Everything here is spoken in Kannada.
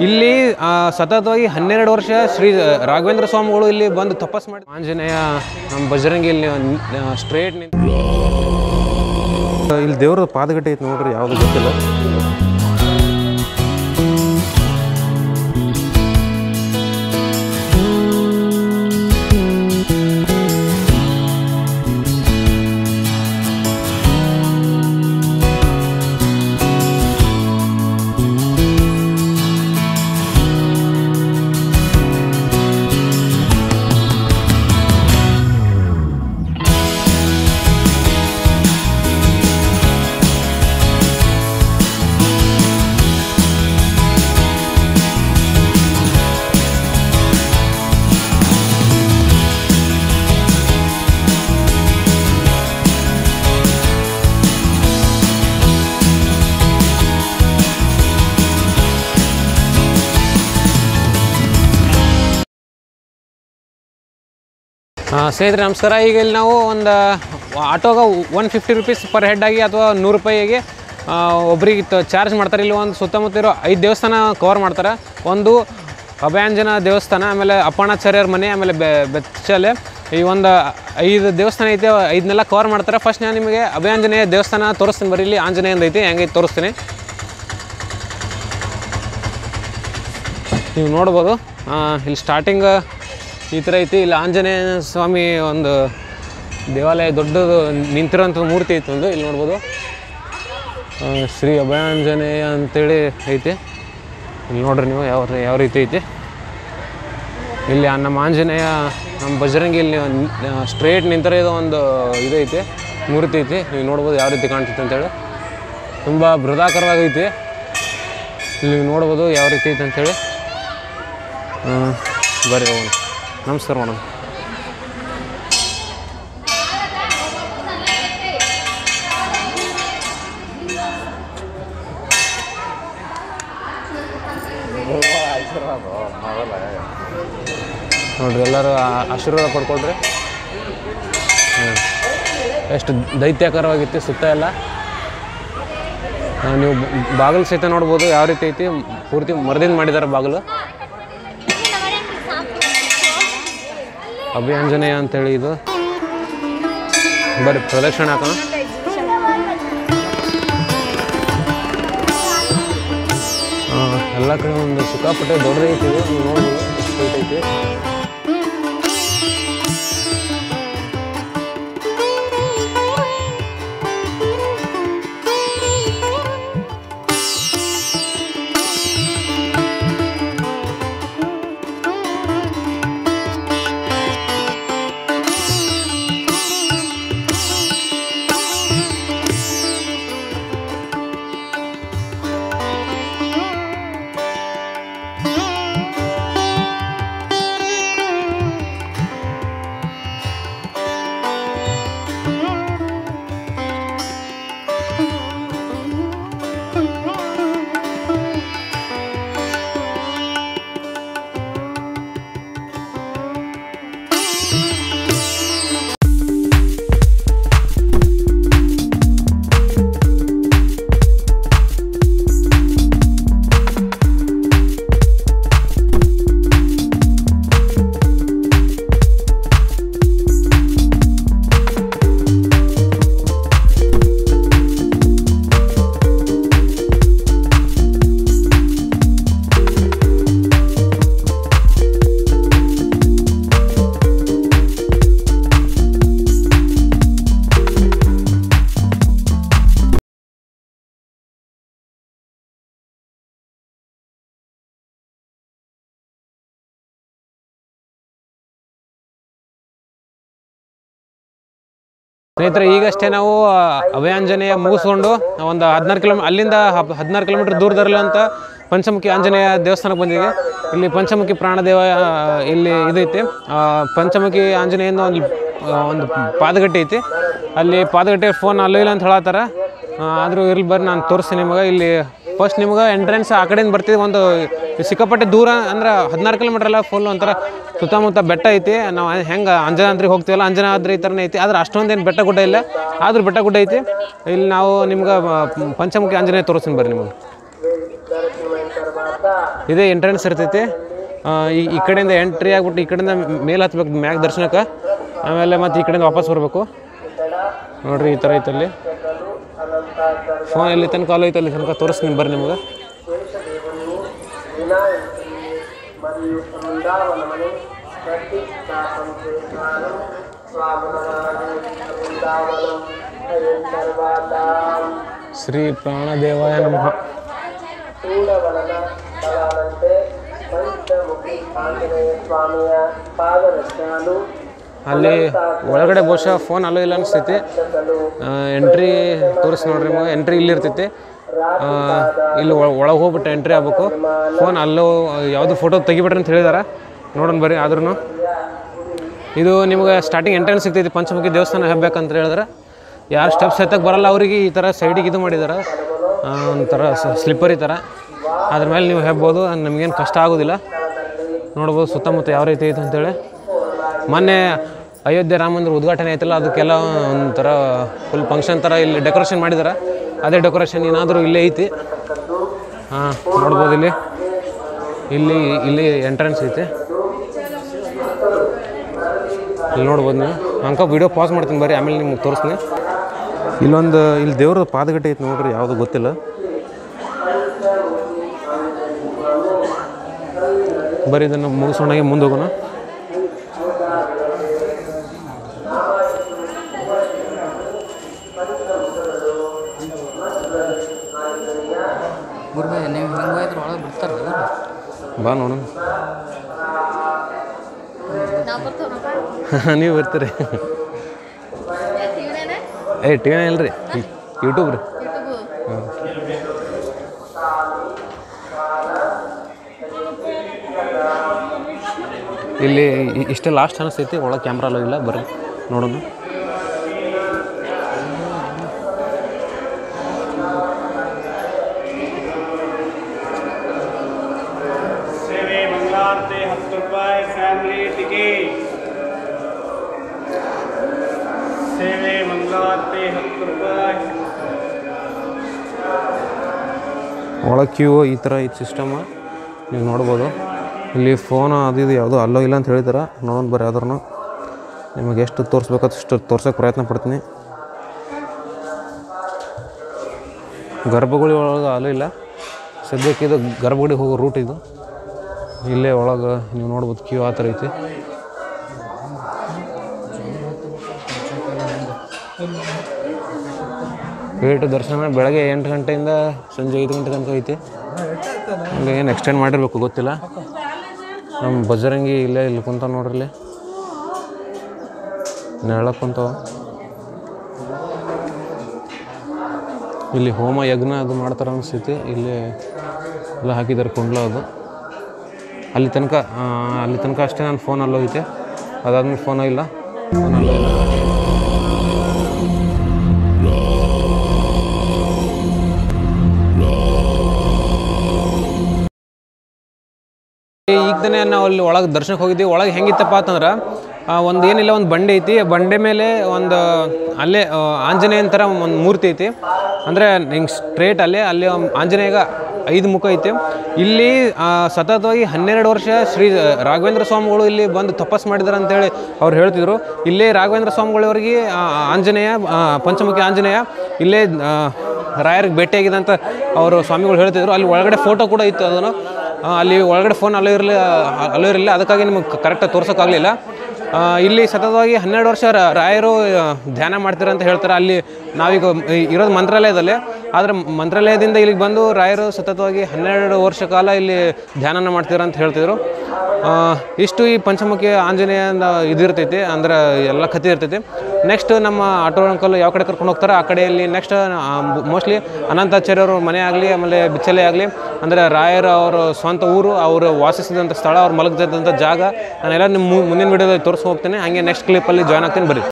ಇಲ್ಲಿ ಸತತವಾಗಿ 12 ವರ್ಷ ಶ್ರೀ ರಾಘವೇಂದ್ರ ಸ್ವಾಮಿಗಳು ಇಲ್ಲಿ ಬಂದು ತಪಸ್ ಮಾಡಿ ಆಂಜನೇಯ ನಮ್ಮ ಬಜರಂಗಿ ಇಲ್ಲಿ ಸ್ಟ್ರೇಟ್ ಇಲ್ಲಿ ದೇವ್ರ ಪಾದಗಟ್ಟೆ ಐತೆ ನೋಡ್ರಿ, ಯಾವುದು ಗೊತ್ತಿಲ್ಲ. ಸ್ನೇಹಿತರೆ ನಮಸ್ಕಾರ. ಈಗ ಇಲ್ಲಿ ನಾವು ಒಂದು ಆಟೋಗೆ 150 ರೂಪೀಸ್ ಪರ್ ಹೆಡ್ ಆಗಿ ಅಥವಾ 100 ರೂಪಾಯಿಗೆ ಒಬ್ರಿಗೆ ಚಾರ್ಜ್ ಮಾಡ್ತಾರೆ. ಇಲ್ಲಿ ಒಂದು ಸುತ್ತಮುತ್ತ ಇರೋ 5 ದೇವಸ್ಥಾನ ಕವರ್ ಮಾಡ್ತಾರೆ. ಒಂದು ಅಭಯಾಂಜನ ದೇವಸ್ಥಾನ, ಆಮೇಲೆ ಅಪ್ಪಣಾಚಾರ್ಯರ ಮನೆ, ಆಮೇಲೆ ಬೆಚ್ಚಲೆ, ಈ ಒಂದು 5 ದೇವಸ್ಥಾನ ಐತೆ. 5ನೆಲ್ಲ ಕವರ್ ಮಾಡ್ತಾರೆ. ಫಸ್ಟ್ ನಾನು ನಿಮಗೆ ಅಭಯಾಂಜನೇಯ ದೇವಸ್ಥಾನ ತೋರಿಸ್ತೀನಿ. ಬರೀ ಇಲ್ಲಿ ಆಂಜನೇಯಂದು ಐತಿ, ಹೆಂಗೈತೆ ತೋರಿಸ್ತೀನಿ. ನೀವು ನೋಡ್ಬೋದು ಇಲ್ಲಿ ಸ್ಟಾರ್ಟಿಂಗ್ ಈ ಥರ ಐತಿ. ಇಲ್ಲಿ ಆಂಜನೇಯ ಸ್ವಾಮಿ ಒಂದು ದೇವಾಲಯ ದೊಡ್ಡದು ನಿಂತಿರೋಂಥ ಮೂರ್ತಿ ಐತಿ ಒಂದು. ಇಲ್ಲಿ ನೋಡ್ಬೋದು ಶ್ರೀ ಅಭಯಾಂಜನೇಯ ಅಂತೇಳಿ ಐತಿ. ಇಲ್ಲಿ ನೋಡ್ರಿ ನೀವು ಯಾವ ರೀತಿ ಐತಿ. ಇಲ್ಲಿ ನಮ್ಮ ಆಂಜನೇಯ ನಮ್ಮ ಬಜರಂಗಿ ಇಲ್ಲಿ ಸ್ಟ್ರೇಟ್ ನಿಂತಿರೋ ಒಂದು ಇದೈತಿ, ಮೂರ್ತಿ ಐತಿ. ನೀವು ನೋಡ್ಬೋದು ಯಾವ ರೀತಿ ಕಾಣ್ತೈತೆ ಅಂತೇಳಿ. ತುಂಬ ಬೃಹದಾಕಾರವಾಗೈತಿ. ಇಲ್ಲಿ ನೋಡ್ಬೋದು ಯಾವ ರೀತಿ ಐತೆ ಅಂಥೇಳಿ. ಬರ್ರಿ ಹೋಗೋಣ. ನಮಸ್ಕಾರ ಮೇಡಮ್. ನೋಡ್ರಿ ಎಲ್ಲರೂ ಆಶೀರ್ವಾದ ಪಡ್ಕೊಳ್ರಿ. ಎಷ್ಟು ದೈತ್ಯಾಕಾರವಾಗಿತ್ತು ಸುತ್ತ ಎಲ್ಲ. ನೀವು ಬಾಗಿಲು ಸಹಿತ ನೋಡ್ಬೋದು ಯಾವ ರೀತಿ ಐತಿ. ಪೂರ್ತಿ ಮರದಿಂದ ಮಾಡಿದ್ದಾರೆ ಬಾಗಿಲು. ಅಭಯಾಂಜನೇಯ ಅಂತೇಳಿ ಇದು. ಬರೀ ಪ್ರದಕ್ಷಿಣೆ ಹಾಕೋಣ. ಎಲ್ಲ ಕಡೆ ಒಂದು ಸಿಕ್ಕಾಪಟ್ಟೆ ದೊಡ್ಡದೈತಿ ಇದು. ನೀವು ನೋಡ್ಬೋದು ಎಷ್ಟು ಐತಿ. ಸ್ನೇಹಿತರೆ ಈಗಷ್ಟೇ ನಾವು ಅಭಯಾಂಜನೇಯ ಮುಗಿಸ್ಕೊಂಡು ಒಂದು 16 ಕಿಲೋಮೀಟರ್ ಅಲ್ಲಿಂದ 16 ಕಿಲೋಮೀಟರ್ ದೂರದಲ್ಲಿರುವಂಥ ಪಂಚಮುಖಿ ಆಂಜನೇಯ ದೇವಸ್ಥಾನಕ್ಕೆ ಬಂದಿದ್ದೀವಿ. ಇಲ್ಲಿ ಪಂಚಮುಖಿ ಪ್ರಾಣದೇವ ಇಲ್ಲಿ ಇದೈತಿ. ಪಂಚಮುಖಿ ಆಂಜನೇಯನ ಒಂದು ಪಾದಗಟ್ಟೆ ಐತಿ. ಅಲ್ಲಿ ಪಾದಗಟ್ಟೆ ಫೋನ್ ಅಲ್ಲೂ ಇಲ್ಲ ಅಂತ ಹೇಳತ್ತಾರ. ಆದರೂ ಇರ್ಲಿ ಬರ್ರಿ ನಾನು ತೋರಿಸ್ತೀನಿ ನಿಮಗೆ. ಇಲ್ಲಿ ಫಸ್ಟ್ ನಿಮ್ಗೆ ಎಂಟ್ರೆನ್ಸ್ ಆ ಕಡೆಯಿಂದ ಬರ್ತಿದ್ವಿ. ಒಂದು ಸಿಕ್ಕಾಪಟ್ಟೆ ದೂರ ಅಂದ್ರೆ 16 ಕಿಲೋಮೀಟರ್ ಎಲ್ಲ ಫುಲ್ ಒಂಥರ ಸುತ್ತಮುತ್ತ ಬೆಟ್ಟ ಐತಿ. ನಾವು ಹೆಂಗೆ ಅಂಜನಾದ್ರಿಗೆ ಹೋಗ್ತೀವಲ್ಲ ಅಂಜನಾದ್ರಿ ಈ ಥರನೇ ಐತಿ. ಆದ್ರೆ ಅಷ್ಟೊಂದೇನು ಬೆಟ್ಟ ಗುಡ್ಡ ಇಲ್ಲ, ಆದ್ರೂ ಬೆಟ್ಟ ಗುಡ್ಡ ಐತಿ. ಇಲ್ಲಿ ನಾವು ನಿಮ್ಗೆ ಪಂಚಮುಖಿ ಆಂಜನೇಯ ತೋರಿಸ್ತೀನಿ ಬರ್ರಿ ನಿಮಗೆ. ಇದೇ ಎಂಟ್ರೆನ್ಸ್ ಇರ್ತೈತಿ. ಈ ಕಡೆಯಿಂದ ಎಂಟ್ರಿ ಆಗ್ಬಿಟ್ಟು ಈ ಕಡೆಯಿಂದ ಮೇಲೆ ಹತ್ಬೇಕು ಮ್ಯಾಗ ದರ್ಶನಕ್ಕೆ. ಆಮೇಲೆ ಮತ್ತು ಈ ಕಡೆಯಿಂದ ವಾಪಸ್ ಬರಬೇಕು. ನೋಡಿರಿ ಈ ಥರ ಐತಲ್ಲಿ. ಫೋನ್ ಎಲ್ಲಿ ತನಕ ಕಾಲು ಐತಲ್ಲಿ ತನಕ ತೋರಿಸ್ತೀನಿ ಬರ್ರಿ ನಿಮ್ಗೆ. ಶ್ರೀ ಪ್ರಾಣದೇವಾಯ ನಮಃ. ಅಲ್ಲಿ ಒಳಗಡೆ ಬಹುಶಃ ಫೋನ್ ಅಲ್ಲೋ ಇಲ್ಲ ಅನಿಸ್ತೈತಿ. ಎಂಟ್ರಿ ತೋರಿಸಿ ನೋಡ್ರಿ ನಿಮಗೆ. ಎಂಟ್ರಿ ಇಲ್ಲಿ ಇರ್ತೈತಿ. ಇಲ್ಲಿ ಒಳಗೆ ಹೋಗ್ಬಿಟ್ಟು ಎಂಟ್ರಿ ಆಗ್ಬೇಕು. ಫೋನ್ ಅಲ್ಲೋ ಯಾವುದು ಫೋಟೋ ತೆಗಿಬಿಟ್ರಿ ಅಂತ ಹೇಳಿದಾರೆ. ನೋಡೋಣ ಬರ್ರಿ. ಆದ್ರೂ ಇದು ನಿಮ್ಗೆ ಸ್ಟಾರ್ಟಿಂಗ್ ಎಂಟ್ರೆನ್ಸ್ ಸಿಗ್ತೈತಿ. ಪಂಚಮುಖಿ ದೇವಸ್ಥಾನ ಹೆಬ್ಬೇಕಂತ ಹೇಳಿದ್ರೆ ಯಾರು ಸ್ಟೆಪ್ಸ್ ಎತ್ತಕ್ಕೆ ಬರಲ್ಲ ಅವರಿಗೆ ಈ ಥರ ಸೈಡಿಗೆ ಇದು ಮಾಡಿದ್ದಾರೆ, ಒಂಥರ ಸ್ಲಿಪ್ಪರಿ ಥರ. ಅದ್ರ ಮೇಲೆ ನೀವು ಹೆಬ್ಬೋದು. ನಮಗೇನು ಕಷ್ಟ ಆಗೋದಿಲ್ಲ. ನೋಡ್ಬೋದು ಸುತ್ತಮುತ್ತ ಯಾವ ರೀತಿ ಐತೆ ಅಂತೇಳಿ. ಮೊನ್ನೆ ಅಯೋಧ್ಯೆ ರಾಮ ಮಂದಿರ ಉದ್ಘಾಟನೆ ಆಯ್ತಲ್ಲ, ಅದಕ್ಕೆಲ್ಲ ಒಂಥರ ಫುಲ್ ಫಂಕ್ಷನ್ ಥರ ಇಲ್ಲಿ ಡೆಕೋರೇಷನ್ ಮಾಡಿದ್ದಾರೆ. ಅದೇ ಡೆಕೋರೇಷನ್ ಏನಾದರೂ ಇಲ್ಲೇ ಐತಿ. ಹಾಂ ನೋಡ್ಬೋದು. ಇಲ್ಲಿ ಎಂಟ್ರೆನ್ಸ್ ಐತಿ. ಇಲ್ಲಿ ನೋಡ್ಬೋದು ನೀವು. ಅಂಕ ವಿಡಿಯೋ ಪಾಸ್ ಮಾಡ್ತೀನಿ ಬರ್ರಿ, ಆಮೇಲೆ ನಿಮ್ಗೆ ತೋರಿಸ್ತೀನಿ. ಇಲ್ಲಿ ದೇವ್ರ ಪಾದಗಟ್ಟೆ ಐತೆ ನೋಡ್ರಿ, ಯಾವುದು ಗೊತ್ತಿಲ್ಲ. ಬರೀ ಇದನ್ನು ಮುಗಿಸೋಣಾಗೆ ಮುಂದೆ ಹೋಗೋಣ. ಬಾ ನೋಡೋಣ. ನೀವು ಬರ್ತೀರಿ? ಟಿವಿನೇ ಇಲ್ರಿ, ಯೂಟ್ಯೂಬ್ ರೀ. ಹಾಂ ಇಲ್ಲಿ ಇಷ್ಟೇ ಲಾಸ್ಟ್ ಅನಿಸ್ತೈತಿ. ಒಳಗೆ ಕ್ಯಾಮ್ರಾ ಅಲ್ಲ ಇಲ್ಲ. ಬರ್ರಿ ನೋಡೋಣ. ಸೇವೆ ಮಂಗಳಾರತಿ 10 ರೂಪಾಯಿ ಫ್ಯಾಮಿಲಿ ಟಿಕೆಟ್. ಸೇವೆ ಮಂಗಳಾರತಿ 10 ರೂಪಾಯಿ. ಒಳಗೆ ಕ್ಯೂ ಈ ಥರ ಐತೆ ಸಿಸ್ಟಮ್, ನೀವು ನೋಡ್ಬೋದು. ಇಲ್ಲಿ ಫೋನ್ ಅದು ಇದು ಯಾವುದೋ ಅಲ್ಲೋ ಇಲ್ಲ ಅಂತ ಹೇಳಿದಾರೆ. ನೋಡೋಣ ಬರ್ರಿ. ಆದ್ರೂ ನಿಮಗೆ ಎಷ್ಟು ತೋರಿಸ್ಬೇಕಷ್ಟು ತೋರ್ಸೋಕ್ಕೆ ಪ್ರಯತ್ನ ಪಡ್ತೀನಿ. ಗರ್ಭಗುಡಿ ಒಳಗೆ ಅಲ್ಲೋ ಇಲ್ಲ ಸದ್ಯಕ್ಕೆ. ಇದು ಗರ್ಭಗುಡಿ ಹೋಗೋ ರೂಟ್ ಇದು. ಇಲ್ಲೇ ಒಳಗೆ ನೀವು ನೋಡ್ಬೋದು ಕ್ಯೂ ಆ ಥರ ಐತಿ. ಗೇಟು ದರ್ಶನ ಬೆಳಗ್ಗೆ 8 ಗಂಟೆಯಿಂದ ಸಂಜೆ 5 ಗಂಟೆ ತನಕ ಐತಿ. ಹಂಗೆ ಏನು ಎಕ್ಸ್ಟೆಂಡ್ ಮಾಡಿರ್ಬೇಕು ಗೊತ್ತಿಲ್ಲ. ನಮ್ಮ ಬಜರಂಗಿ ಇಲ್ಲಿ ಕುಂತಾವ ನೋಡ್ರಿ. ನೆರಳಕ್ಕೆ ಕುಂತಾವ. ಇಲ್ಲಿ ಹೋಮ ಯಜ್ಞ ಅದು ಮಾಡ್ತಾರೆ ಅನಿಸ್ತೈತಿ. ಇಲ್ಲಿ ಎಲ್ಲ ಹಾಕಿದ್ದಾರೆ ಕುಂಡ್ಲ ಅದು. ಅಲ್ಲಿ ತನಕ ಅಷ್ಟೇ ನಾನು ಫೋನ್ ಅಲ್ಲೋಗೈತೆ. ಅದಾದ್ಮೇಲೆ ಫೋನ ಇಲ್ಲ. ಈಗ ತಾನೇ ನಾವು ಅಲ್ಲಿ ಒಳಗೆ ದರ್ಶನಕ್ಕೆ ಹೋಗಿದ್ದೀವಿ. ಒಳಗೆ ಹೆಂಗಿತ್ತಪ್ಪ ಅಂತಂದ್ರೆ ಒಂದು ಏನಿಲ್ಲ, ಒಂದು ಬಂಡೆ ಐತಿ. ಬಂಡೆ ಮೇಲೆ ಒಂದು ಅಲ್ಲೇ ಆಂಜನೇಯನ ಥರ ಒಂದು ಮೂರ್ತಿ ಐತಿ. ಅಂದರೆ ಹಿಂಗೆ ಸ್ಟ್ರೇಟ್ ಅಲ್ಲಿ ಆಂಜನೇಯಗ 5 ಮುಖ ಐತಿ. ಇಲ್ಲಿ ಸತತವಾಗಿ 12 ವರ್ಷ ಶ್ರೀ ರಾಘವೇಂದ್ರ ಸ್ವಾಮಿಗಳು ಇಲ್ಲಿ ಬಂದು ತಪಸ್ಸು ಮಾಡಿದಾರೆ ಅಂತೇಳಿ ಅವ್ರು ಹೇಳ್ತಿದ್ರು. ಇಲ್ಲೇ ರಾಘವೇಂದ್ರ ಸ್ವಾಮಿಗಳವರಿಗೆ ಆಂಜನೇಯ, ಪಂಚಮುಖಿ ಆಂಜನೇಯ ಇಲ್ಲೇ ರಾಯರಿಗೆ ಭೇಟಿಯಾಗಿದೆ ಅಂತ ಅವರು ಸ್ವಾಮಿಗಳು ಹೇಳ್ತಿದ್ರು. ಅಲ್ಲಿ ಒಳಗಡೆ ಫೋಟೋ ಕೂಡ ಇತ್ತು. ಅದನ್ನು ಅಲ್ಲಿ ಒಳಗಡೆ ಫೋನ್ ಅಲ್ಲೋ ಇರಲಿಲ್ಲ. ಅದಕ್ಕಾಗಿ ನಿಮಗೆ ಕರೆಕ್ಟಾಗಿ ತೋರ್ಸೋಕ್ಕಾಗಲಿಲ್ಲ. ಇಲ್ಲಿ ಸತತವಾಗಿ 12 ವರ್ಷ ರಾಯರು ಧ್ಯಾನ ಮಾಡ್ತಾರೆ ಅಂತ ಹೇಳ್ತಾರೆ. ಅಲ್ಲಿ ನಾವೀಗ ಇರೋದು ಮಂತ್ರಾಲಯದಲ್ಲಿ. ಆದರೆ ಮಂತ್ರಾಲಯದಿಂದ ಇಲ್ಲಿಗೆ ಬಂದು ರಾಯರು ಸತತವಾಗಿ 12 ವರ್ಷ ಕಾಲ ಇಲ್ಲಿ ಧ್ಯಾನನ ಮಾಡ್ತಾರೆ ಅಂತ ಹೇಳ್ತಿದ್ರು. ಇಷ್ಟು ಈ ಪಂಚಮುಖಿ ಆಂಜನೇಯ ಇದಿರ್ತೈತಿ, ಅಂದ್ರೆ ಎಲ್ಲ ಕಥೆ ಇರ್ತೈತಿ. ನೆಕ್ಸ್ಟ್ ನಮ್ಮ ಆಟೋ ಅಂಕಲ್ ಯಾವ ಕಡೆ ಕರ್ಕೊಂಡು ಹೋಗ್ತಾರೆ ಆ ಕಡೆಯಲ್ಲಿ ನೆಕ್ಸ್ಟ್ ಮೋಸ್ಟ್ಲಿ ಅನಂತಾಚಾರ್ಯವ್ರ ಮನೆ ಆಗಲಿ, ಆಮೇಲೆ ಬಿಚ್ಚಲೆ ಆಗಲಿ, ಅಂದರೆ ರಾಯರು ಅವರ ಸ್ವಂತ ಊರು, ಅವರು ವಾಸಿಸಿದಂಥ ಸ್ಥಳ, ಅವ್ರು ಮಲಗಿದಂಥ ಜಾಗ, ನಾನೆಲ್ಲ ನಿಮ್ಮ ಮುಂದಿನ ವೀಡಿಯೋದಲ್ಲಿ ತೋರಿಸಿ ಹೋಗ್ತೇನೆ. ಹಾಗೆ ನೆಕ್ಸ್ಟ್ ಕ್ಲಿಪ್ಪಲ್ಲಿ ಜಾಯ್ನ್ ಆಗ್ತೀನಿ ಬರ್ರಿ.